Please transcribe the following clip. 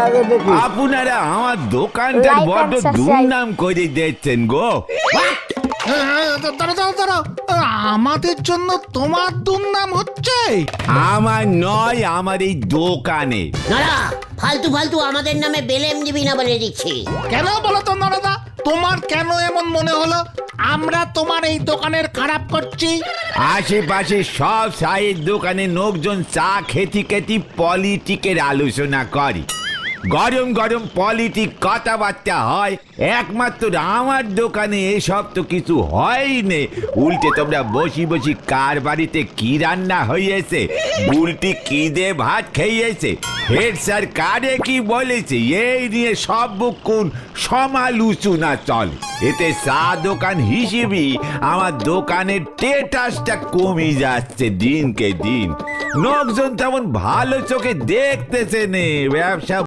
আগে দেখি। আপনারা আমার দোকানটার Like বড্ড and subscribe. দুর্নাম করে দিচ্ছেন গো। দাঁড়াও, আমাদের জন্য তোমার দুর্নাম হচ্ছে? আমার নয়, আমার এই দোকানে। নড়া, ফালতু ফালতু আমাদের নামে বেলেম দিবি না বলে দিচ্ছি। কেন বলো তো নরদা, তোমার কেন এমন মনে হলো আমরা তোমার এই দোকানের খারাপ করছি? আশেপাশে সব চায়ের দোকানে লোকজন চা খেতে খেতে পলিটিকের আলোচনা করে, গরম গরম পলিটিক কথাবার্তা হয়। একমাত্র আমার দোকানে এসব তো কিছু হয়নি। উল্টে তোমরা বসি বসি কার বাড়িতে কি রান্না হয়েছে, উল্টি কি দে ভাত খেয়েছে, হেড স্যার কারে কি বলেছে, এই নিয়ে সব বুকুন সমালোচনা চলে। এতে চা দোকান হিসেবে আমার দোকানের স্ট্যাটাসটা কমে যাচ্ছে দিনকে দিন। লোকজন তেমন ভালো চোখে দেখতেছে নে, ব্যবসা